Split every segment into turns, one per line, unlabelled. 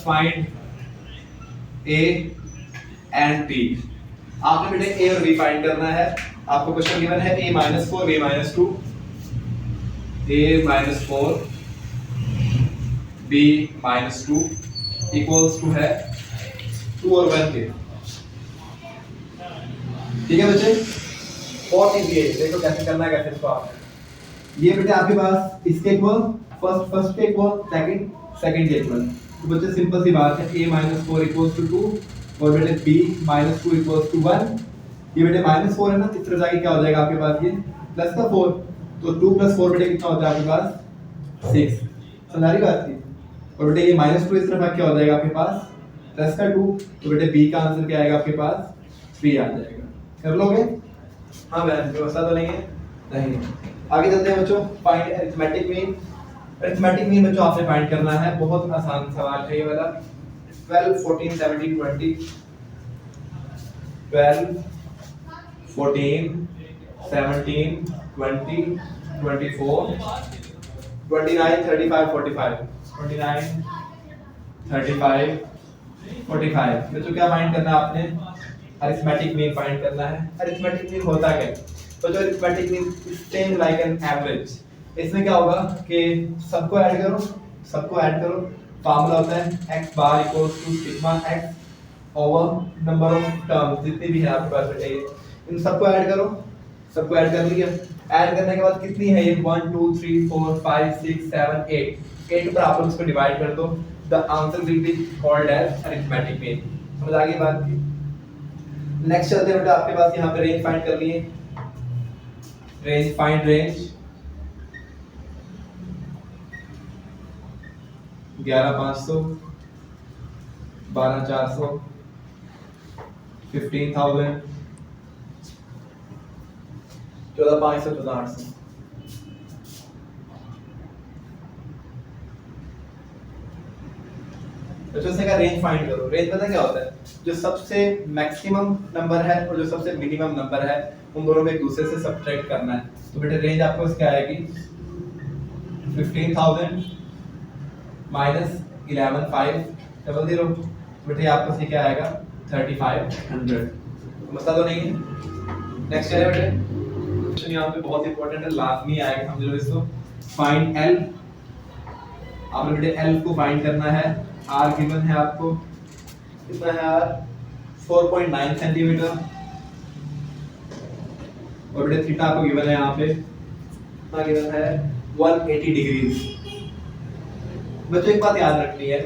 Find A and B. आपने बेटे ए और बी फाइंड करना है। आपको क्वेश्चन गिवन है a minus 4 b minus 2, a minus 4 b minus 2 equals to है 2 और 1 के। ठीक है बच्चे, बहुत इजी है। देखो कैसे करना है, कैसे इसको आप ये बेटे आपके पास इसके इक्वल फर्स्ट के इक्वल सेकंड के इक्वल। तो बच्चे सिंपल सी बात है, a माइनस 4 इक्वल्स टू 2 और बेटे b माइनस 2 इक्वल्स टू 1। ये बेटे माइनस 4 है ना, इस तरह जाके क्या हो जाएगा आपके पास, ये प्लस का 4, तो 2 प्लस 4 बेटे कितना होता है आपके पास 6। समझ आ रही बात की। और बेटे ये माइनस 2 इस तरफ क्या हो जाएगा आपके पास प्लस का 2, तो बेटे b का आंसर क्या आएगा आपके पास 3 आ जाएगा। कर लोगे? हाँ बहन, व्यवस्था तो नहीं है? नहीं। आगे चलते हैं बच्चों, find arithmetic mean. Arithmetic mean बच्चों आपसे फाइंड करना है, बहुत आसान सवाल है ये वाला। 12 14 17 20 12 14 17 20 24 29 35 45 29 35 45। बच्चों क्या फाइंड करना है आपने? अरिथमेटिक मीन फाइंड करना है। अरिथमेटिक मीन होता क्या है? तो जो arithmetic mean same like an average. इसमें क्या होगा कि सबको ऐड करो, फार्मूला होता है x bar equals to sigma x over number of terms जितनी भी है आपके पास बेटे, इन सबको ऐड करो। सबको ऐड कर लिया। ऐड करने के बाद कितनी है ये 1 2 3 4 5 6 7 8 पर आप लोग इसको डिवाइड कर दो। The answer will be called as arithmetic mean. समझ आ गई बात की? नेक्स्ट चलते हैं बेटा, आपके पास यहाँ पे रेंज फाइंड कर लिए। Range find range 11500 12400 15000 14500 14800। तो इससे का रेंज फाइंड करो। रेंज पता क्या होता है? जो सबसे मैक्सिमम नंबर है और जो सबसे मिनिमम नंबर है उन दोनों को एक दूसरे से सब्ट्रैक्ट करना है। तो बेटे रेंज आपको क्या आएगी 15000 माइनस 11500। बेटे आपको से क्या आएगा 3500। मसला तो नहीं है? नेक्स्ट चले बेटे, क्वेश्चन यहाँ पे बहुत इंपॉर्टेंट है, लाजमी आएगा, समझ लो इसको। Find L. आपने बेटे एल को फाइंड करना है। आर गिवन है आपको, कितना है आर 4.9 सेंटीमीटर और बेटे थीटा आपको गिवन है यहाँ पे, कितना गिवन है 180 डिग्रीज। बच्चों एक बात याद रखनी है,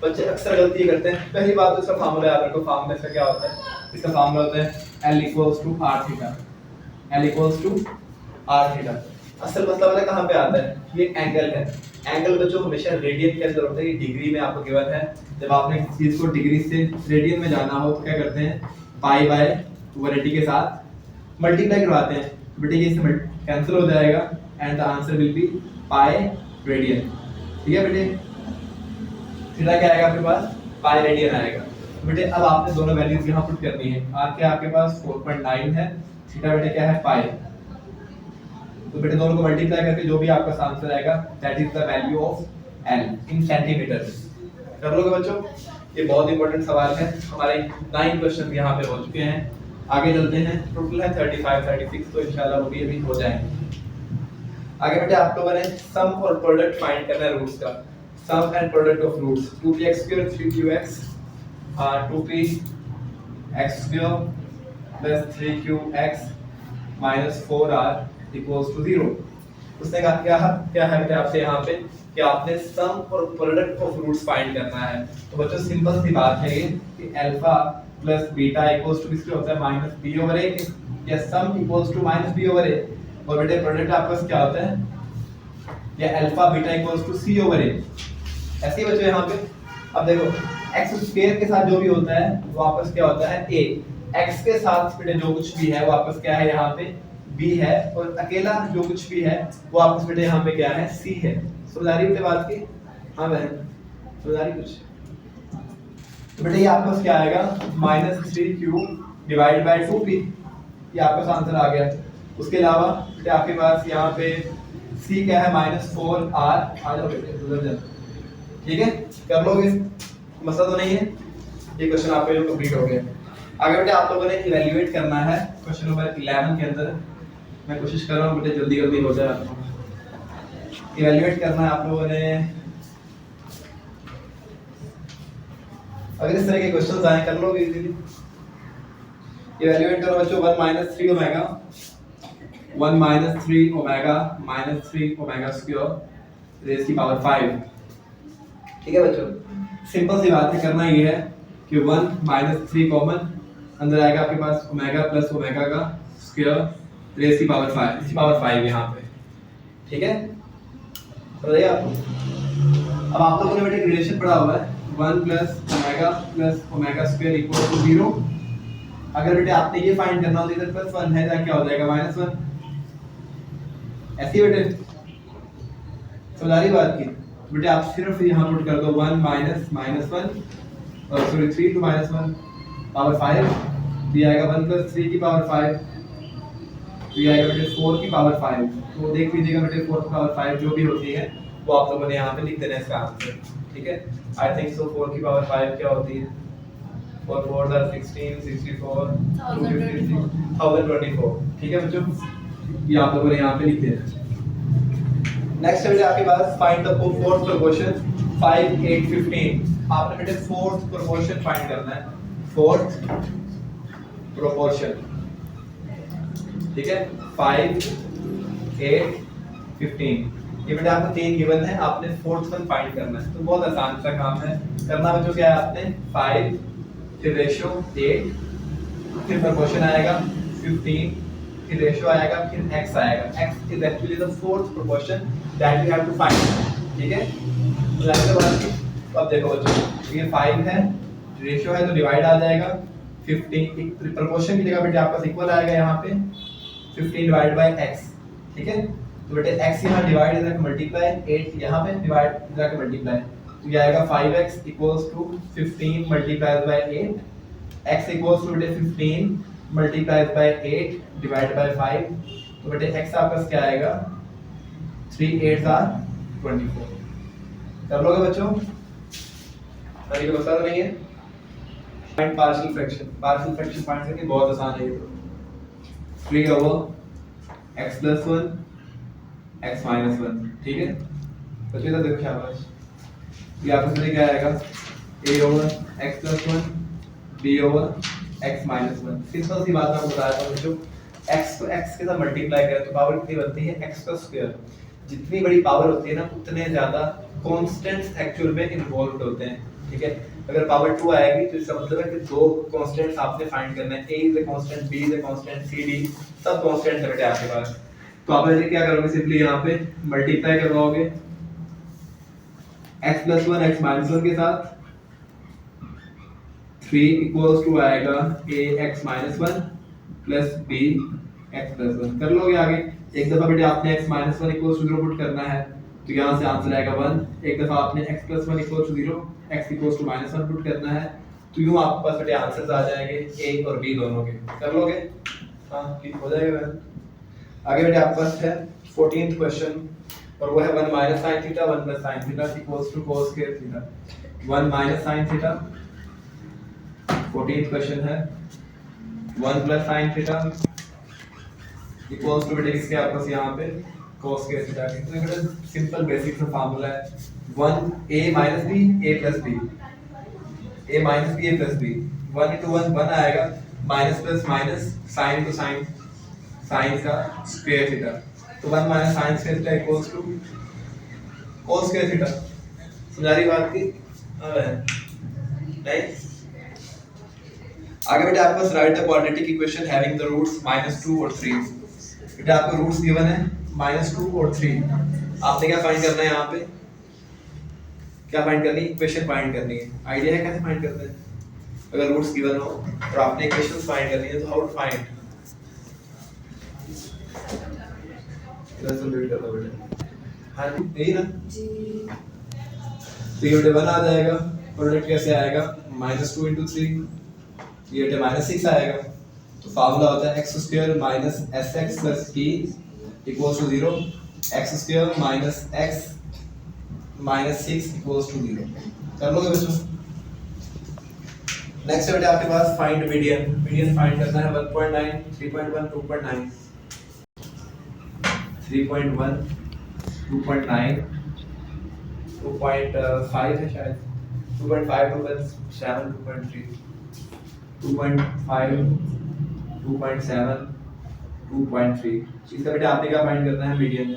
बच्चे अक्सर गलती करते हैं। पहली बात तो इसका फार्मूला याद रखो। फार्मूला इसका क्या होता है? इसका फार्मूला होता है L equals to R theta. L equals to R theta. असल मसला वाला कहाँ पे आता है? ये एंगल है। एंगल बच्चों हमेशा रेडियन के अंदर होता है, ये डिग्री में आपको गिवन है। जब आपने किसी चीज को डिग्री से रेडियन में जाना हो तो क्या करते हैं? पाई बाय 180 के साथ मल्टीप्लाई करवाते हैं। बेटे ये इससे कैंसिल हो जाएगा and the answer will B pi radian. ठीक है बेटे, थीटा क्या आएगा आपके पास? पाई रेडियन आएगा। बेटे अब आपने दोनों वैल्यूज यहाँ पुट करनी है। आर क्या आपके पास 4.9 है, थीटा बेटे क्या है पाई। तो बेटे दोनों को मल्टीप्लाई करके जो भी आपका आंसर आएगा that is the value of L in centimetre. कर लोगे बच्चों? ये बहुत इंपॉर्टेंट सवाल है। हमारे 9 क्वेश्चन यहाँ पे हो चुके हैं। आगे चलते हैं। टोटल है 35 36, तो इंशाल्लाह वो भी अभी हो जाएंगे। आगे बेटे आप लोगों ने सम और प्रोडक्ट फाइंड करना है रूट्स का। Sum and product of roots 2px² 3qx 2px² plus 3qx minus 4r equals to 0। उसने कहा क्या है बेटे आपसे यहाँ पे कि आपने सम और प्रोडक्ट ऑफ रूट्स फाइंड करना है। तो बच्चों सिंपल सी बात है ये कि alpha plus beta equals to किसके होता है माइनस b ओवर a, या sum equals to minus b over a। और बेटे प्रोडक्ट आपका क्या होता है? या alpha beta equals to c over a। ऐसे ही बच्चों यहाँ पे अब देखो x स्क्वायर के साथ जो भी होता है वो आपस क्या होता है a। x के साथ बेटे जो कुछ भी है वो आपस क्या है यहाँ पे b है, और अकेला जो कुछ भी है वो आपस बेटे यहाँ पे क्या है c है। समझ आ रही बेटे बात की? हाँ बहन, समझ आ रही कुछ? तो बेटे ये आपके पास क्या आएगा -3q डिवाइड बाय 2p। ये आपका आंसर आ गया। उसके अलावा बेटे आपके पास यहाँ पे c क्या है -4r। आ जाओ बेटे उधर जाओ। ठीक है, कर लोगे, मसला तो नहीं है। ये क्वेश्चन आपका जो कंप्लीट हो गया। आगे बेटे आप लोगों ने इवैल्यूएट करना है क्वेश्चन नंबर 11 के अंदर। मैं कोशिश कर रहा हूँ बेटे जल्दी जल्दी हो जाए आपको। इवैल्यूएट करना है आप लोगों ने। अगर इस तरह के क्वेश्चंस आए कर लोगे इजीली। इवैल्यूएट करो बच्चों 1 - 3 omega 1 - 3 omega -3 omega square raise की पावर 5। ठीक है बच्चों, सिंपल सी बात है, करना ये है कि 1 - 3 कॉमन, अंदर आएगा आपके पास ओमेगा प्लस ओमेगा का स्क्वायर रेज़ की पावर 5, इसकी पावर 5 यहाँ पे। ठीक है, बताइए आपको। अब आप लोगों ने बेटे रिलेशन पढ़ा हुआ है 1 plus omega square equal to 0। अगर बेटे आपने ये फाइंड करना हो तो इधर +1 है, तो क्या हो जाएगा -1। ऐसी बेटे समझ आ रही बात की। बेटे आप सिर्फ यहाँ पुट कर दो 1 - -1 और सॉरी 3 to -1 पावर 5, तो ये आएगा 1 + 3 की पावर 5, तो ये आएगा बेटे 4 की पावर 5। तो देख लीजिएगा बेटे 4 की पावर 5 जो भी होती है वो आप लोगों ने यहाँ पे लिख देना है इसका आंसर। ठीक है, आई थिंक सो 4 की पावर 5 क्या होती है, 4 4 are 16 64 256 1024। ठीक है बच्चों, ये आप लोगों ने यहाँ पे लिख देना। नेक्स्ट है आपके पास फाइंड द फोर्थ प्रोपोर्शन 5 8 15। आपने बेटे फोर्थ प्रोपोर्शन फाइंड करना है, फोर्थ प्रोपोर्शन। ठीक है, 5 8 15। ये बेटा आपको 3 गिवन है, आपने फोर्थ वन फाइंड करना है। तो बहुत आसान सा काम है। करना बच्चों क्या है, आपने 5 फिर रेशियो 8 फिर प्रोपोर्शन आएगा 15 फिर रेशियो आएगा फिर x आएगा। x is actually the fourth proportion that we have to find. ठीक है, तो ऐसे बात की। तो अब देखो बच्चों, ये 5 है, रेशियो है तो डिवाइड आ जाएगा 15, प्रोपोर्शन की जगह बेटे आपका इक्वल आएगा यहाँ पे 15 डिवाइड बाय x। ठीक है, तो बेटे x यहाँ डिवाइड इधर मल्टीप्लाई, 8 यहाँ पे डिवाइड इधर मल्टीप्लाई, तो ये आएगा 5x equals to 15 multiplied by 8, x equals to बेटे 15 मल्टीप्लाइड बाय 8 डिवाइड बाय 5। तो बेटे x आपका क्या आएगा 3 8 are 24। कर लोगे बच्चों, अभी तो बता नहीं है। Find partial fraction, partial fraction find करके बहुत आसान है ये तो। 3 over x plus 1 x minus 1। ठीक है बच्चों, इधर देखो शाबाश, ये आपके सामने क्या आएगा a over x plus 1 b over x minus 1। Simple सी बात मैं आपको बताया था बच्चों, x को x के साथ मल्टीप्लाई करें तो पावर कितनी बनती है, x का स्क्वायर। जितनी बड़ी पावर होती है ना उतने ज्यादा कांस्टेंट्स एक्चुअल में इन्वॉल्वड होते हैं। ठीक है, अगर पावर 2 आएगी तो इसका मतलब है कि दो कांस्टेंट्स आपने फाइंड करना है, a is a constant, b is a constant, c d सब कांस्टेंट्स है बेटे आपके पास। तो आप ऐसे क्या करोगे, सिंपली यहाँ पे मल्टीप्लाई करवाओगे x plus 1 x minus 1 के साथ, 3 इक्वल्स टू आएगा a x minus 1 plus b x plus 1। कर लोगे आगे। एक दफा बेटे आपने x minus 1 equals to 0 put करना है तो यहाँ से आंसर आएगा 1। एक दफा आपने x plus 1 equals to 0 x equals to -1 put करना है तो यूं आपके पास बेटे आंसर्स आ जाएंगे a और b दोनों के। कर लोगे, हाँ ठीक हो जाएगा। आगे बेटे आपके पास है 14th क्वेश्चन और वो है 1 minus sin theta 1 plus sin theta equals to cos square theta। 1 minus sin theta, 14th question है 1 plus sin theta equals to बेटे किसके आपके पास यहाँ पे cos square theta के। तो बेटे सिंपल बेसिक सा फार्मूला है 1 a minus b a plus b, a minus b a plus b, 1 into 1 1 आएगा, minus plus minus sin to sin, sin का square theta। तो 1 minus sin square theta equals to cos square theta। समझ आ रही बात की? नहीं? आगे बेटे आपके पास write the quadratic equation having the roots -2 और 3। बेटे आपको रूट्स गिवन है -2 और 3। आपने क्या फाइंड करना है यहाँ पे? क्या फाइंड करनी है? इक्वेशन फाइंड करनी है। आइडिया है कैसे फाइंड करते हैं? अगर रूट्स गिवन हो और आपने इक्वेशंस फाइंड करनी है तो हाउ टू फाइंड? हाँ यही ना जी। तो ये बेटे 1 आ जाएगा, प्रोडक्ट कैसे आएगा -2 into 3, ये बेटे -6 आएगा। तो फार्मूला होता है x square minus sx plus p equals to 0, x square minus x -6 equals to 0। कर लोगे बच्चों? नेक्स्ट है बेटा आपके पास फाइंड मीडियन। मीडियन फाइंड करना है 1.9, 3.1, 2.9, 3.1, 2.9, 2.5 है शायद, 2.5, 2.7, 2.3, 2.5, 2.7, 2.3। इसका बेटा आपने क्या फाइंड करना है? मीडियन।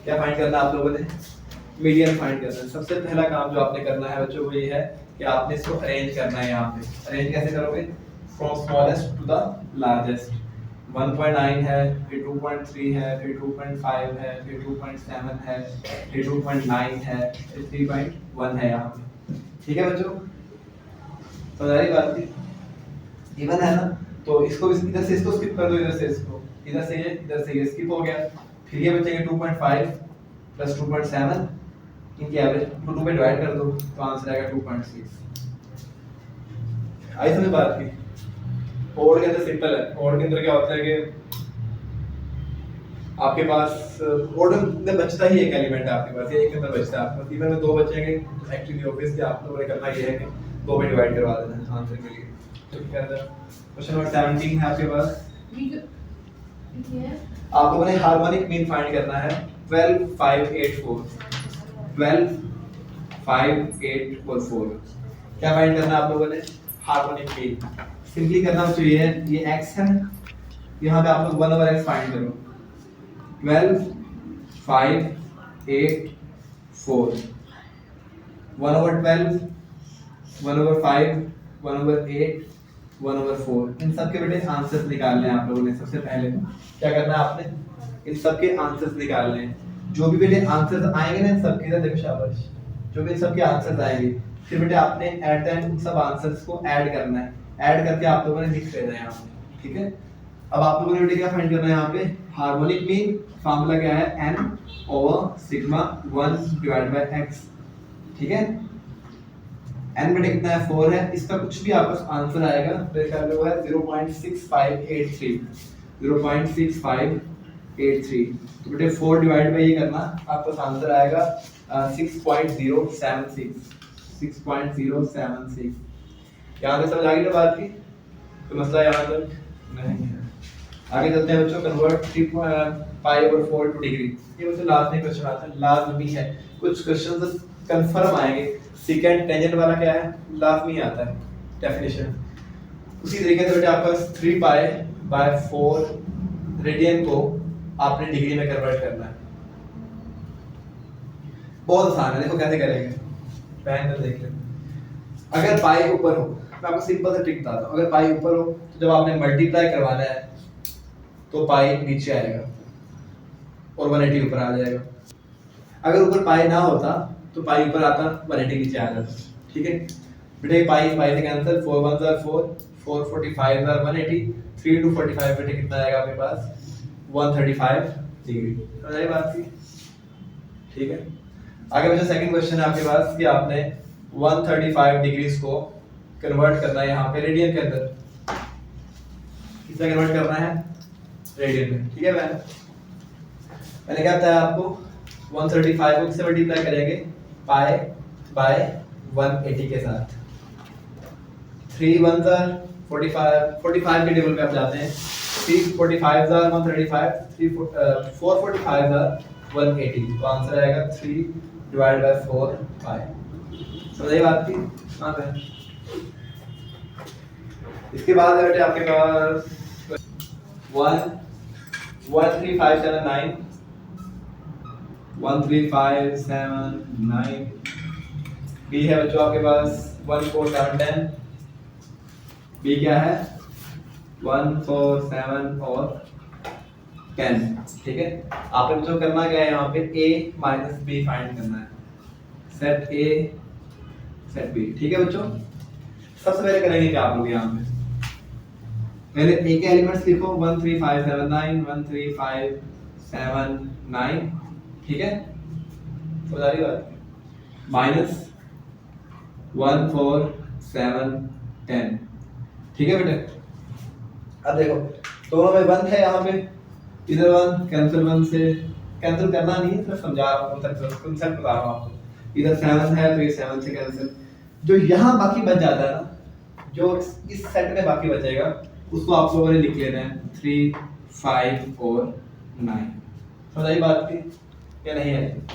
क्या फाइंड करना है आप लोगों ने? मीडियन फाइंड करना है। सबसे पहला काम जो आपने करना है बच्चों वो ये है कि आपने इसको अरेंज करना है। यहाँ पे अरेंज कैसे करोगे? From smallest to the largest. 1.9 है, फिर 2.3 है, फिर 2.5 है, फिर 2.7 है, फिर 2.9 है, फिर 3.1 है यहाँ पे। ठीक है बच्चों, समझ आ रही बात की? इवन है ना, तो इसको इधर से इसको स्किप कर दो, इधर से इसको, इधर से ये स्किप हो गया। फिर ये बचेंगे 2.5 प्लस 2.7, इनकी एवरेज को 2 पे डिवाइड कर दो तो आंसर आएगा 2.6। आई समझ बात की? ओड के अंदर सिंपल है। ओड के अंदर क्या होता है कि आपके पास ओड में बचता ही एक एलिमेंट है आपके पास, ये एक के अंदर बचता है आपके पास। इवन में दो बचेंगे, एक्चुअली ऑब्वियसली आप लोगों ने करना ये है कि 2 पे डिवाइड करवा देना है आंसर के लिए। तो क्या है? क्वेश्चन नंबर 17 है आपके पास। आप लोगों ने हार्मोनिक मीन फाइंड करना है 12, 5, 8, 4। 12, 5, 8 और 4। क्या फाइंड करना है आप लोगों ने? Harmonic mean. सिंपली करना चाहिए, ये x है, यहाँ पे आप लोग 1/x फाइंड करो। 12, 5, 8, 4, 1/12, 1/5, 1/8, 1/4। इन सब के बेटे आंसर्स निकालने हैं आप लोगों ने। सबसे पहले क्या करना है आपने? इन सब के आंसर्स निकालने हैं। जो भी बेटे आंसर्स आएंगे ना इन सब के, देखो शाबाश, जो भी इन सब के आंसर्स आएंगे, फिर बेटे आपने एट द एंड उन सब आंसर्स को ऐड करना है। ऐड करके आप लोगों ने लिख देना है यहाँ पे। ठीक है, अब आप लोगों ने बेटे क्या फाइंड करना है यहाँ पे? Harmonic mean. फार्मूला क्या है? n over sigma 1 divide by x। ठीक है, n बेटे कितना है? 4 है। इसका कुछ भी आपका आंसर आएगा मेरे ख्याल में वो है 0.6583, 0.6583। तो बेटे 4 डिवाइड बाय ये करना, आपका आंसर आएगा 6.076, 6.076। यहाँ तक समझ आ गई ना बात की? तो मसला यहाँ तक नहीं है। आगे चलते हैं बच्चों। Convert 3π/4 to degree. ये बच्चों लास्ट में क्वेश्चन आता है, लाजमी है। कुछ क्वेश्चंस कंफर्म आएंगे। सेकंड टेंजेंट वाला क्या है? लाजमी आता है डेफिनेशन। उसी तरीके से बेटा आपका 3π/4 रेडियन को आपने डिग्री में कन्वर्ट करना है। बहुत आसान है, देखो कैसे करेंगे। पहले तो देख लें। अगर पाई ऊपर हो, मैं आपको सिंपल सा ट्रिक बताता हूँ। अगर पाई ऊपर हो तो जब आपने मल्टीप्लाई करवाना है तो पाई नीचे आएगा और 180 ऊपर आ जाएगा। अगर ऊपर पाई ना होता तो पाई ऊपर आता, 180 नीचे आ जाता। ठीक है बेटे, पाई से कैंसिल, 4 1 4, 4 45 180, 3 2 45 बेटे कितना आएगा आपके पास? 135 डिग्री। समझ आई बात की? ठीक है, आगे बच्चा सेकंड क्वेश्चन है आपके पास कि आपने 135 डिग्रीज को कन्वर्ट करना है यहाँ पे रेडियन के अंदर। किसमें कन्वर्ट करना है? रेडियन में। ठीक है बहन, मैंने क्या बताया आपको? 135 को किससे मल्टीप्लाई करेंगे? पाई बाय 180 के साथ। 3 1 45, 45 के टेबल पे आप जाते हैं। 3 45 135, 4 45 180। तो आंसर आएगा 3 डिवाइड बाय 4 पाई। समझ बात की? हाँ बहन। इसके बाद बेटे आपके पास 13579, 13579 बी है बच्चों आपके पास 14710। बी क्या है? 147 और 10। ठीक है, आपने बच्चों करना क्या है यहाँ पे? a माइनस बी फाइंड करना है। Set a set b। ठीक है बच्चों, सबसे पहले करेंगे क्या आप लोग यहाँ पे? पहले a के एलिमेंट्स लिखो 13579, 13579। ठीक है, समझ आ रही बात? माइनस 14710। ठीक है बेटे, अब देखो दोनों में 1 है यहाँ पे, इधर 1 कैंसिल 1 से, कैंसिल करना नहीं है, सिर्फ समझा रहा हूँ, कंसेप्ट बता रहा हूँ आपको। इधर 7 है तो ये 7 से कैंसिल, जो यहाँ बाकी बच जाता है ना, जो इस सेट में बाकी बचेगा उसको आप लोगों ने लिख लेना है 3, 5 और 9। समझ बात की या नहीं है?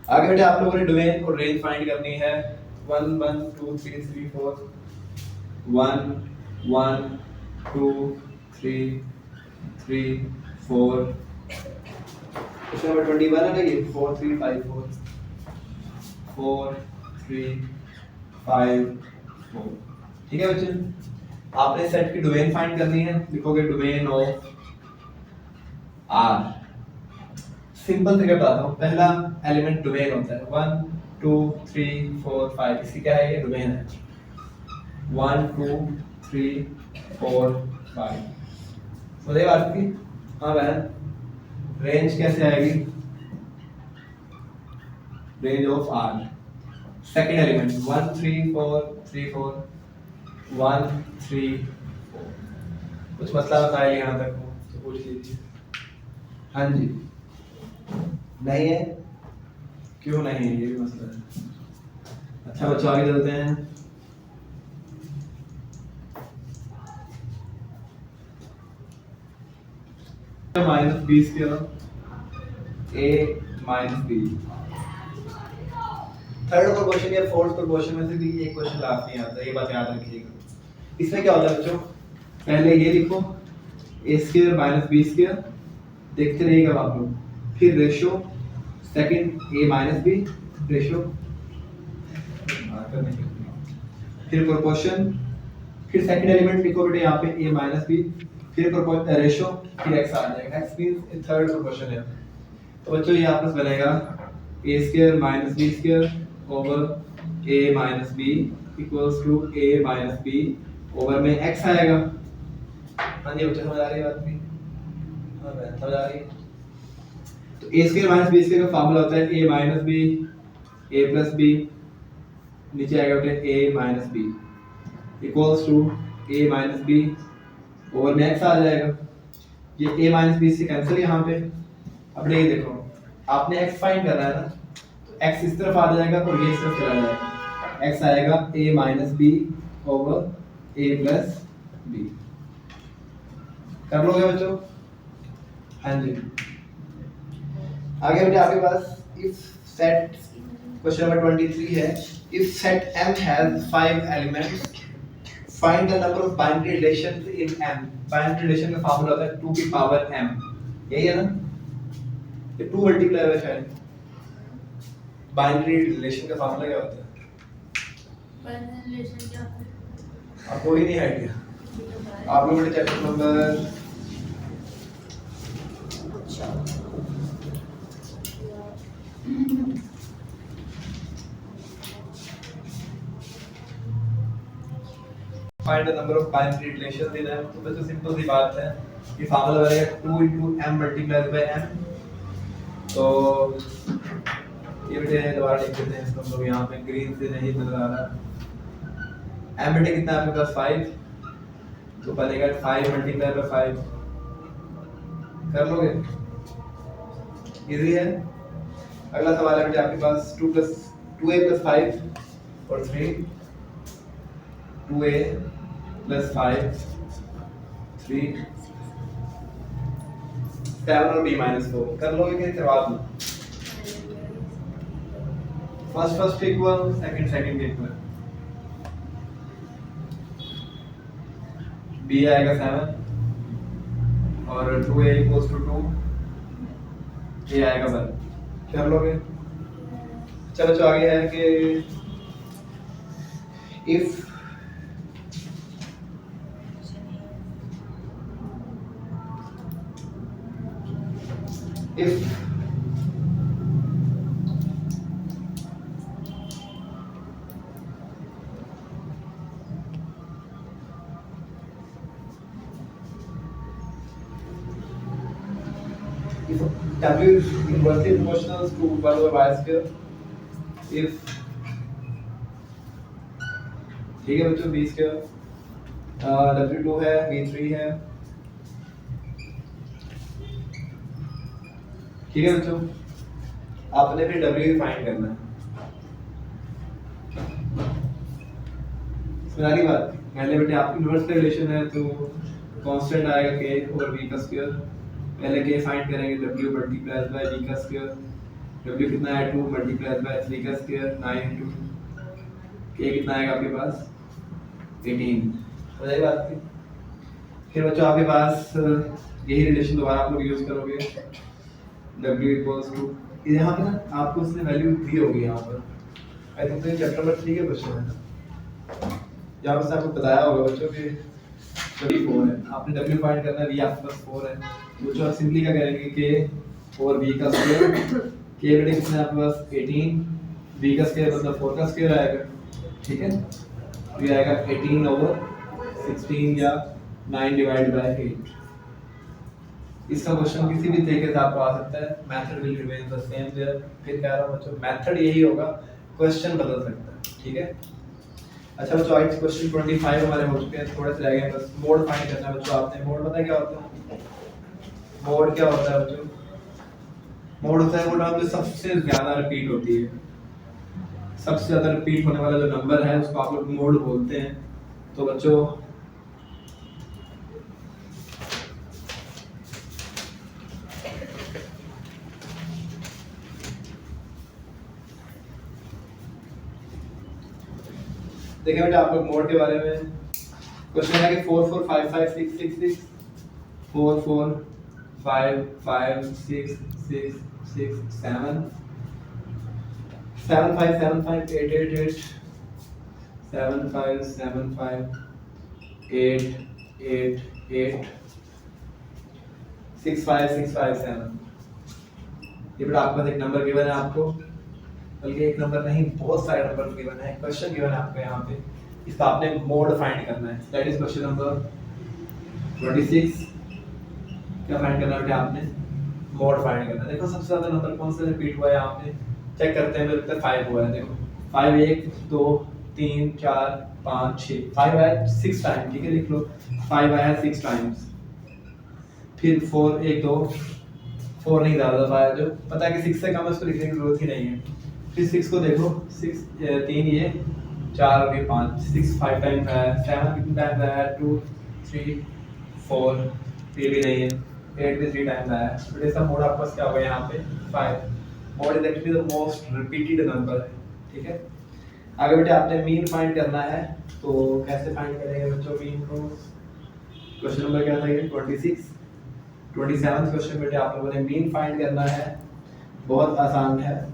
आगे बेटे आप लोगों ने डोमेन और रेंज फाइंड करनी है। 1 1 2 3 3 4 1 1 2 3 3 4 क्वेश्चन नंबर 21 है ना, ये 4 3 5 4 3 5 4। ठीक है बच्चे, आपने सेट की डोमेन फाइंड करनी है। लिखोगे डोमेन ऑफ आर। सिंपल तरीका बताता हूँ। पहला एलिमेंट डोमेन होता है 1 2 3 4 5, इसकी क्या है, ये डोमेन है 1 2 3 4 5। समझे बात की? हाँ बहन, रेंज कैसे आएगी? Range of R, second element 1 3 4 3 4 1 3 4। कुछ मसला बताया यहाँ तक हो तो पूछ लीजिए। हाँ जी, नहीं है? क्यों नहीं है, ये भी मसला है। अच्छा बच्चों आगे चलते हैं। माइनस 20 के a minus b. Third proportion या फोर्थ प्रोपोर्शन में से भी एक क्वेश्चन लास्ट नहीं आता, ये बात याद रखिएगा। इसमें क्या होता है बच्चों, पहले ये लिखो a square minus b square, देखते रहिएगा आप लोग, फिर ratio, second a minus b ratio, फिर प्रोपोर्शन, फिर सेकंड एलिमेंट लिखो बेटे यहाँ पे a माइनस बी, फिर रेशो, फिर x आ जाएगा। x मींस थर्ड प्रोपोर्शन है। तो बच्चों ये आपस बनेगा a square minus b square over a minus b equals to a minus b over में x आएगा। हाँ जी बच्चों, समझ आ रही है बात की? हाँ बहन समझ आ रही है? तो a square minus b square का फार्मूला होता है a minus b a plus b, नीचे आएगा बेटे a minus b equals to a minus b over में x आ जाएगा। ये a माइनस b से कैंसिल यहाँ पे। अब ये देखो, आपने x फाइंड करना है ना, तो x इस तरफ आ जाएगा और ये इस तरफ चला जाएगा। x आएगा a minus b over a plus b। कर लोगे बच्चों? हाँ जी। आगे बेटे आपके पास इफ सेट, क्वेश्चन नंबर 23 है, if set m has 5 elements find the number of binary relations in m। binary relation का फार्मूला होता है 2 की पावर m, यही है ना? ये 2 मल्टीप्लाई है शायद। बाइनरी रिलेशन का फार्मूला क्या होता है?
बाइनरी रिलेशन क्या होता है?
आपको ही नहीं आइडिया? आप लोगों ने chapter number find the number of binary relations in m। तो बच्चों सिंपल सी बात है, ये फार्मूला बनेगा 2 into m multiplied by m। तो ये बेटे दोबारा लिख देते हैं इसको हम लोग यहाँ पे, ग्रीन से नहीं नजर आ रहा। m बेटे कितना है आपके पास 5, तो बनेगा 5 मल्टीप्लाइड बाय 5। कर लोगे? इजी है। अगला सवाल है बेटे आपके पास 2a plus 5 और 3, 2a plus 5 3 7 और b minus 4। कर लोगे कि करवा दूं? First equal, second equal. b आएगा 7 और 2a equals to 2, a आएगा 1। कर लोगे? चलो जो आगे है कि if W is inversely proportional to 1 over y square, if ठीक है बच्चों, b square W2 है, b3 है, ठीक है बच्चों, आपने फिर W फाइंड करना है। सारी बात पहले बेटे आपकी इनवर्स रिलेशन है तो कांस्टेंट आएगा k और v का स्क्वायर। पहले k फाइंड करेंगे w मल्टीप्लाई बाय v का स्क्वायर। w कितना है 2 मल्टीप्लाई बाय 3 का स्क्वायर 9 इनटू k कितना आएगा आपके पास 18। समझ बात की। फिर बच्चों आपके पास यही रिलेशन दोबारा आप लोग यूज करोगे w इक्वल्स टू यहाँ पे ना आपको उसने वैल्यू दी होगी यहाँ पर। आई थिंक तो ये चैप्टर नंबर 3 का क्वेश्चन है जहाँ पर आपको बताया होगा बच्चों कि w 4 है, आपने w फाइंड करना है, v आपके पास 4 है। बच्चों आप सिंपली क्या करेंगे k और v का स्क्वायर। k बेटे कितना है आपके पास 18, v का स्क्वायर मतलब 4 का स्क्वायर आएगा। ठीक है, तो ये आएगा 18 ओवर 16 या 9 डिवाइड बाय 8। इसका क्वेश्चन किसी भी तरीके से आपको आ सकता है, method will remain the same there. फिर कह रहा हूं बच्चों मेथड यही होगा, क्वेश्चन बदल सकता है। ठीक है, अच्छा बच्चों आज क्वेश्चन 25 हमारे हो चुके हैं, थोड़े से रह गए बस। मोड फाइंड करना है बच्चों आपने। मोड पता है क्या होता है? मोड क्या होता है बच्चों? मोड होता है वो टर्म जो सबसे ज्यादा रिपीट होती है। सबसे ज्यादा रिपीट होने वाला जो नंबर है उसको आप लोग मोड बोलते हैं। तो बच्चों देखिए बेटा आप लोग मोड के बारे में क्वेश्चन है कि 4 4 5 5 6 6 6 4 4 5 5 6 6 6 7 7 5 7 5 8 8 8 7 5 7 5 8 8 8 6 5 6 5 7। ये बेटा आपके पास एक नंबर गिवन है आपको, बल्कि एक नंबर नहीं बहुत सारे नंबर गिवन है। क्वेश्चन गिवन है आपको यहाँ पे, इसका आपने मोड फाइंड करना है। That is question number 26। क्या फाइंड करना है आपने? मोड फाइंड करना है। देखो सबसे ज्यादा नंबर कौन सा रिपीट हुआ है यहाँ पे, चेक करते हैं। मेरे को 5 हुआ है। देखो 5 1 2 3 4 5 6 5 आया 6 टाइम। ठीक है, लिख लो 5 आया 6 टाइम्स। फिर 4 1 2 4 नहीं ज्यादा दफा आया, जो पता है कि 6 से कम है उसको लिखने की जरूरत ही नहीं है। फिर 6 को देखो 6 3 ये 4 और ये 5 6 5 टाइम है। 7 कितने टाइम आया 2 3 4 ये भी नहीं है। 8 भी 3 टाइम आया। तो इसका मोड आपके पास क्या होगा यहाँ पे 5। Mode is actually the most repeated number है। ठीक है, आगे बेटे आपने मीन फाइंड करना है। तो कैसे फाइंड करेंगे बच्चों मीन को? क्वेश्चन नंबर क्या था ये 26 27 क्वेश्चन बेटे आप लोगों ने मीन फाइंड करना है। बहुत आसान है।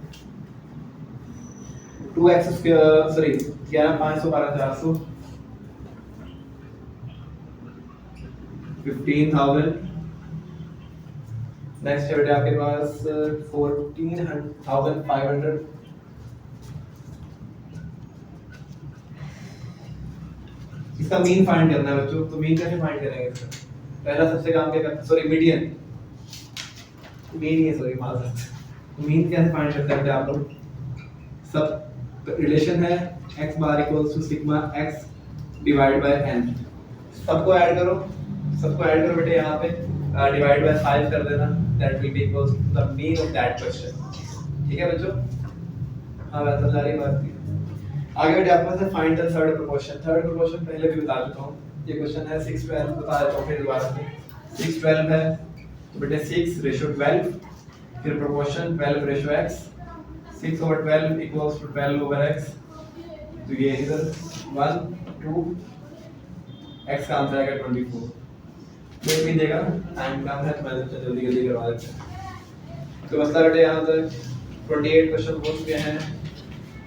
2x square sorry 11 500 12 400 15,000। नेक्स्ट है बेटे आपके पास 14,500। इसका मीन फाइंड करना है बच्चों। तो मीन कैसे फाइंड करेंगे इसका? पहला सबसे काम क्या करते हैं, सॉरी मीडियन मीन ही सॉरी माफ। मीन कैसे फाइंड करते हैं आप लोग? सब रिलेशन है x bar equals to sigma x divide by n। सबको ऐड करो बेटे यहाँ पे डिवाइड बाय 5 कर देना। That will be equals to the mean of that question. ठीक है बच्चों, हाँ मैं समझा रही बात की। आगे बेटे आपके पास find the third proportion. Third proportion पहले भी बता चुका हूँ। ये क्वेश्चन है 6 12 बता देता हूँ फिर दोबारा से। 6 12 है तो बेटे 6 रेशियो 12, फिर proportion 12 ratio x। 6 over 12 equals to 12 over x। तो ये इधर 1 2 x का आंसर आएगा 24। तो भी देगा टाइम कम है तो मैं तो जल्दी जल्दी करवा देते हैं। तो मतलब बेटे यहाँ तक 28 क्वेश्चन हो चुके हैं,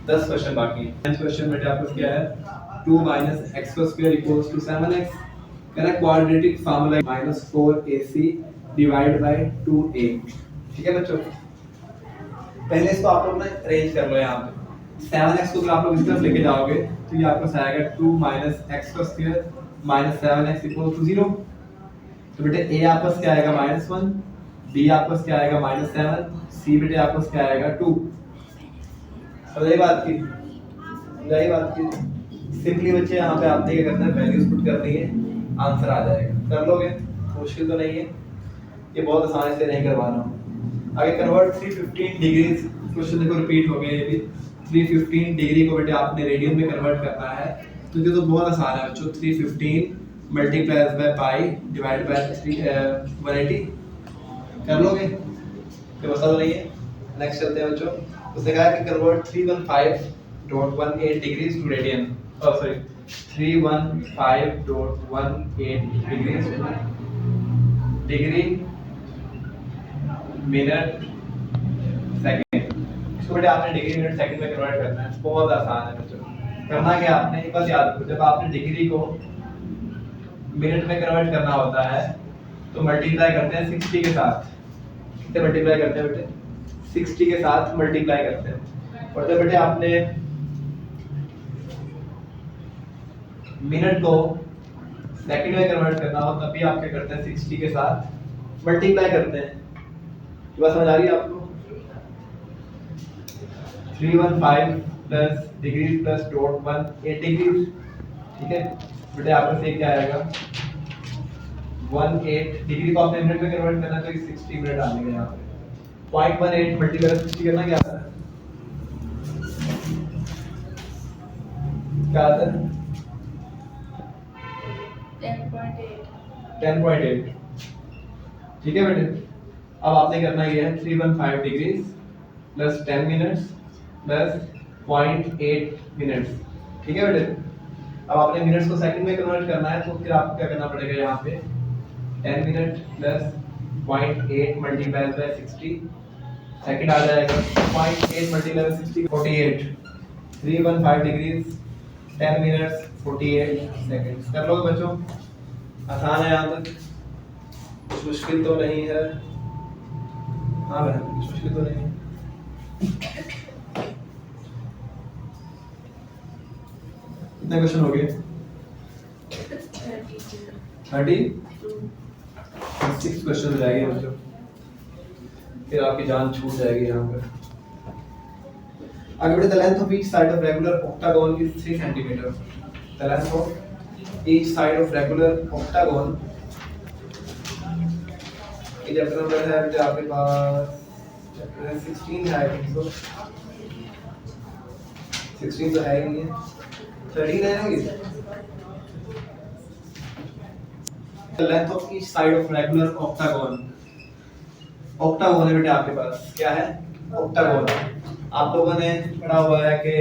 10 क्वेश्चन बाकी हैं। नेक्स्ट क्वेश्चन बेटे आपको क्या है 2 minus x square equals to 7x। कहना quadratic formula -4ac divide by 2a। ठीक है बच्चों, पहले इसको आप लोग ना अरेंज कर लो। यहाँ पे 7x को अगर आप लोग इस तरफ लेके जाओगे तो ये आपको आएगा 2 minus x का square minus 7x equal to 0। तो बेटे a आपस क्या आएगा -1, b आपस क्या आएगा -7, c बेटे आपस क्या आएगा 2। समझ बात की? सिंपली बच्चे यहाँ पे आपने क्या करना है, वैल्यूज पुट करनी है, आंसर आ जाएगा। कर लोगे? मुश्किल तो नहीं है, ये बहुत आसान से नहीं करवा रहा हूँ। आगे कन्वर्ट 315 डिग्री, क्वेश्चन देखो रिपीट हो गया ये भी। 315 डिग्री को बेटे आपने रेडियन में कन्वर्ट करना है, तो ये तो बहुत आसान है बच्चों। 315 multiplies by pi divide by 180 कर लोगे, कोई मसला नहीं है। नेक्स्ट चलते हैं बच्चों। उसने कहा कि convert 315.18 degrees to radian, sorry 315.18 degree minute second. इसको बेटे आपने डिग्री मिनट सेकंड में कन्वर्ट करना है, बहुत आसान है बच्चों। करना क्या आपने, एक बात याद रखो, जब आपने डिग्री को मिनट में कन्वर्ट करना होता है तो मल्टीप्लाई करते हैं 60 के साथ। कितने मल्टीप्लाई करते हैं बेटे, 60 के साथ मल्टीप्लाई करते हैं। और जब बेटे आपने मिनट को सेकंड में कन्वर्ट करना हो तब भी आप क्या करते हैं, 60 के साथ मल्टीप्लाई करते हैं। ये बात समझ आ रही है आपको? 315 plus degree plus dot 18 degree, ठीक है बेटे आपका से क्या आएगा 18 डिग्री को आपने मिनट में कन्वर्ट करना तो 60 मिनट आ जाएगा यहाँ पे। 0.18 मल्टीप्लाई 60 करना क्या आता है, क्या आता है
10.8।
10.8, ठीक है बेटे। अब आपने करना ये है 315 degree plus 10 minutes plus 0.8 minutes, ठीक है बेटे। अब आपने मिनट्स को सेकंड में कन्वर्ट करना है तो फिर आपको क्या करना पड़ेगा, यहाँ पे 10 minute plus 0.8 multiply by 60 second आ जाएगा। 0.8 multiply by 60 48। 315 degrees 10 minutes 48 seconds. कर लोगे बच्चों, आसान है यहाँ तक, कुछ मुश्किल तो नहीं है। हाँ बहन कुछ मुश्किल तो नहीं है। कितने क्वेश्चन हो गए, 36 क्वेश्चन हो जाएंगे बच्चों, फिर आपकी जान छूट जाएगी यहाँ पर। आगे बढ़े। The length of each side of regular octagon is 3 centimetre. The length of each side of regular octagon, ये चैप्टर नंबर है बेटे आपके पास, चैप्टर 16 है आई थिंक सो। 16 तो है ही नहीं है, 13 है ना ये। The length of each side of regular octagon. Octagon है बेटे आपके पास, क्या है octagon। आप लोगों ने पढ़ा हुआ है कि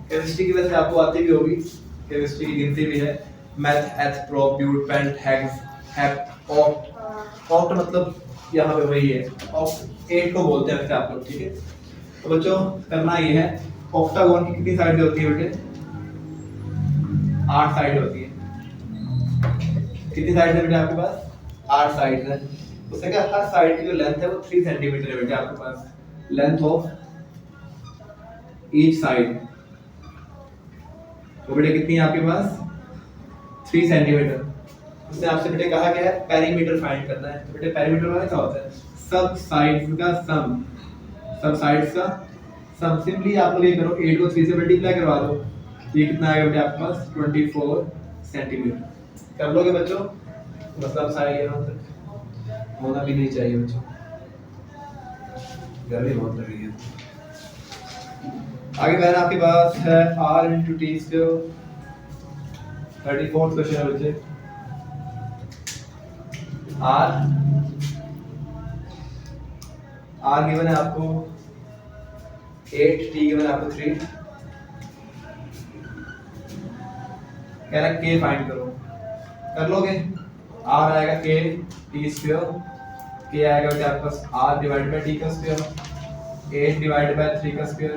केमिस्ट्री की वजह से आपको आती भी होगी, केमिस्ट्री की गिनती भी है, meth, eth, prop, but, pent, hex, hep, oct. Oct मतलब यहाँ पे वही है, ऑक्ट 8 को बोलते हैं वैसे आप लोग, ठीक है। तो बच्चों करना ये है, ऑक्टागोन की कितनी साइड होती है बेटे, 8 साइड होती है। कितनी साइड है बेटे आपके पास, 8 साइड है। उससे क्या हर साइड की जो लेंथ है वो 3 सेंटीमीटर है बेटे आपके पास। लेंथ ऑफ ईच साइड तो बेटे कितनी है आपके पास, 3 सेंटीमीटर। उसने आपसे बेटे कहा क्या है, पेरीमीटर फाइंड करना है। तो बेटे पेरीमीटर मतलब क्या होता है, सब साइड्स का सम, सब साइड्स का सम। सिंपली आप लोग ये करो, 8 को 3 से मल्टीप्लाई करवा दो, तो ये कितना आएगा बेटे आपके पास 24 सेंटीमीटर। कर लोगे बच्चों, मतलब सारे यहाँ तक होना भी नहीं चाहिए बच्चों, गर्मी बहुत लग रही है। आगे बहन आपके पास है r into t square। 34th question है बच्चे। r गिवन है आपको 8, t गिवन है आपको 3। कह रहा है k फाइंड करो, कर लोगे। r आएगा k t स्क्वायर, k आएगा बेटा आपके पास r डिवाइडेड बाय t का स्क्वायर, 8 डिवाइडेड बाय 3 का स्क्वायर,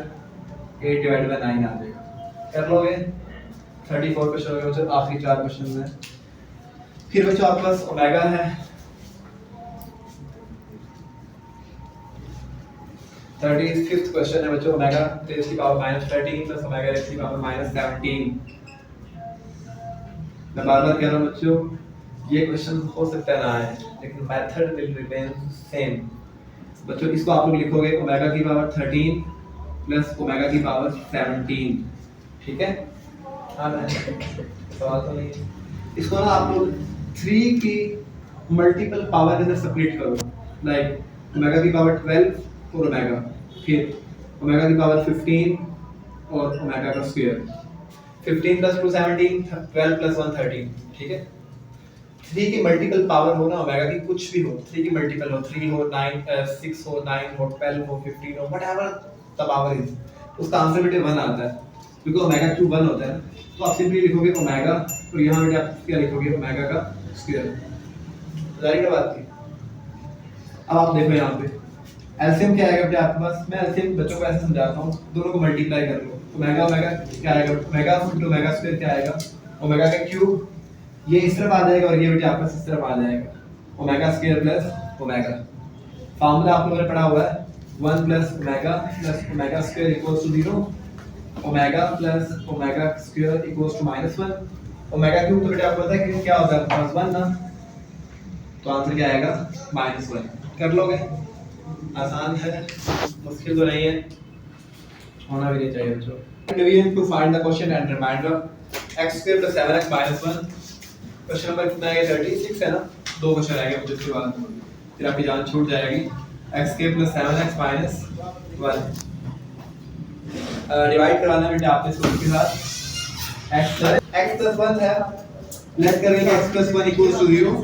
8 डिवाइडेड बाय 9 आ जाएगा। कर लोगे। 34 क्वेश्चन हो गए बच्चों, आखिरी 4 क्वेश्चन है। फिर बच्चों आपके पास ओमेगा है। 35th क्वेश्चन है बच्चों, ओमेगा रेज़ की पावर -13 प्लस ओमेगा रेज़ की पावर -17। मैं बार-बार कह रहा हूं बच्चों, ये क्वेश्चन हो सकता है ना आए, लेकिन मेथड विल रिमेन सेम। बच्चों इसको आप लोग लिखोगे ओमेगा की पावर 13 प्लस ओमेगा की पावर 17, ठीक है। हाँ सवाल तो नहीं। इसको ना आप लोग 3 की मल्टीपल पावर के अंदर स्प्लिट करो, लाइक ओमेगा की पावर 12 और ओमेगा, फिर ओमेगा की पावर 15 और ओमेगा का स्क्वायर। 15 प्लस 2 17, 12 प्लस 1 13, ठीक है। 3 की मल्टीपल पावर हो ना ओमेगा की, कुछ भी हो, 3 की मल्टीपल हो, 3 हो 9 6 हो 9 हो 12 हो 15 हो, व्हाटएवर द पावर इज, उसका आंसर बेटे 1 आता है, क्योंकि ओमेगा क्यूब 1 होता है। तो आप सिंपली लिखोगे ओमेगा और यहाँ बेटे आप क्या लिखोगे, ओमेगा का स्क्वायर। जारी का बात की। अब आप देखो यहाँ पे एलसीएम क्या आएगा बेटे आपके पास, मैं एलसीएम बच्चों को ऐसे समझाता हूँ, दोनों को मल्टीप्लाई कर लो। ओमेगा ओमेगा क्या आएगा, ओमेगा इनटू ओमेगा स्क्वायर क्या आएगा, ओमेगा का क्यूब, ये इस तरफ आ जाएगा और ये बेटे आपका इस तरफ आ जाएगा, omega square plus omega. Formula आप लोगों ने पढ़ा हुआ है 1 plus omega square equals to 0, omega plus omega square equals to -1। Omega cube तो बेटा आपको पता है कि क्या होता है, +1 ना, तो आंसर क्या आएगा -1। कर लोगे, आसान है, मुश्किल तो नहीं है, होना भी नहीं चाहिए बच्चों। Division to find the question and remainder x square plus 7x minus 1। Question number कितना है, 36 है ना, दो क्वेश्चन आएंगे मुझे उसके बाद, फिर आपकी जान छूट जाएगी। x square plus 7x minus 1 divide करवाना है बेटा आपने इसको इसके साथ, x प्लस 1 है, लेट करेंगे x plus 1 equals to 0,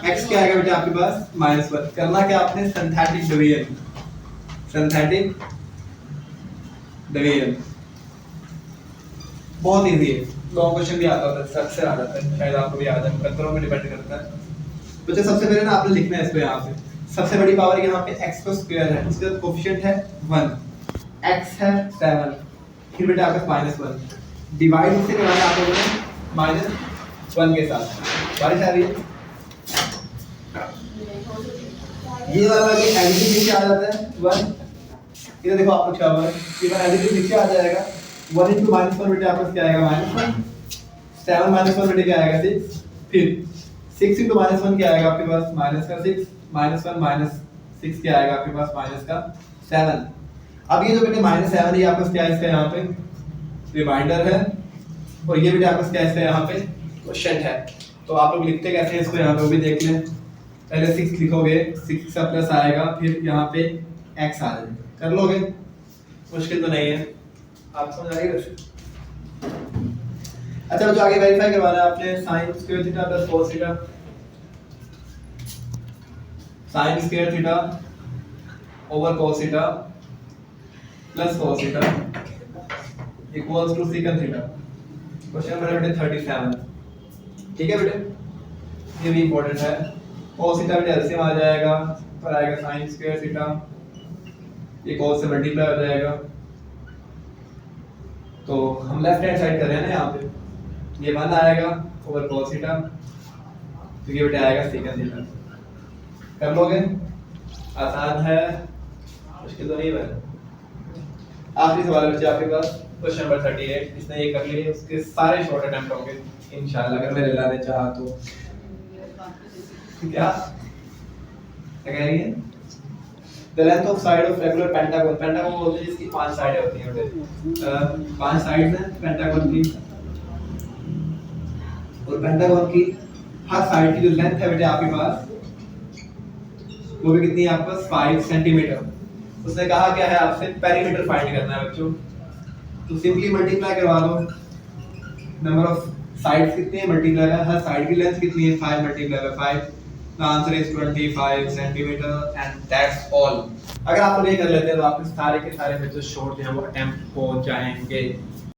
x क्या आएगा बेटा आपके पास -1। करना क्या आपने, सिंथेटिक डिवीजन, सिंथेटिक डिवीजन बहुत इजी है, लॉन्ग क्वेश्चन भी आता है, अक्सर आ जाता है, शायद आपको भी आ जाए, पेपरों में डिपेंड करता है। बच्चे सबसे पहले ना आपने लिखना है इसको, यहाँ पे सबसे बड़ी पावर यहाँ पे x का स्क्वायर है, इसका कोएफिशिएंट है 1, x है 7, फिर बेटा आपका -1, डिवाइड इससे करना है आप लोगों ने -1 के साथ। बारिश आ रही है, ये वाला कि एडिटिव नीचे आ जाता है 1, इधर देखो आप लोग क्या हुआ है, ये वाला एडिटिव नीचे आ जाएगा, 1 into -1 बेटे आपका क्या आएगा -1, 7 -1 बेटे क्या आएगा 6, फिर 6 into -1 क्या आएगा आपके पास -6, -1 -6 क्या आएगा आपके पास -7। अब ये जो बेटे -7 है, ये आपका क्या है, इसका यहाँ पे रिमाइंडर है, और ये बेटे आपका क्या है, इसका यहाँ पे क्वेश्चन है। तो आप लोग लिखते कैसे हैं इसको, यहाँ पे वो भी देख लें। पहले 6 लिखोगे, 6 का प्लस आएगा, फिर यहाँ पे x आ जाएगा, कर लोगे, मुश्किल तो नहीं है, आप समझ आ रही है। अच्छा बच्चों आगे वेरीफाई करवाना है आपने, sin square theta plus cos theta, sin square theta over cos theta plus cos theta equals to secant theta. Question number बेटे 37, ठीक है बेटे, ये भी इंपॉर्टेंट है। cos थीटा बेटे एलसीएम आ जाएगा, पर आएगा sin स्क्वायर थीटा, ये cos से मल्टीप्लाई हो जाएगा, तो हम लेफ्ट हैंड साइड कर रहे हैं ना, यहाँ पे ये 1 आएगा ओवर cos थीटा, तो ये बेटे आएगा secant थीटा। कर लोगे, आसान है, मुश्किल तो नहीं है। आखिरी सवाल बच्चे आपके पास, क्वेश्चन नंबर 38, इसने ये कर लिए, उसके सारे शॉर्ट अटेम्प्ट होंगे इंशाल्लाह, अगर मेरे अल्लाह ने चाहा तो। क्या कह रही है, the length of side of regular pentagon, pentagon बोलते हैं जिसकी 5 साइडें होती हैं बेटे, 5 साइड्स हैं पेंटागन की, और पेंटागन की हर साइड की जो लेंथ है बेटे आपके पास, वो भी कितनी है आपके पास 5 सेंटीमीटर। उसने कहा क्या है आपसे, पेरीमीटर फाइंड करना है बच्चों, तो सिंपली मल्टीप्लाई करवा दो, नंबर ऑफ साइड्स कितनी है मल्टीप्लाई है, हर साइड की लेंथ कितनी है 5 multiply by 5, the answer is 25 centimeter and that's all। अगर आप लोग ये कर लेते हैं तो आपके सारे के सारे बच्चे शॉर्ट जो है वो अटेम्प्ट हो जाएंगे।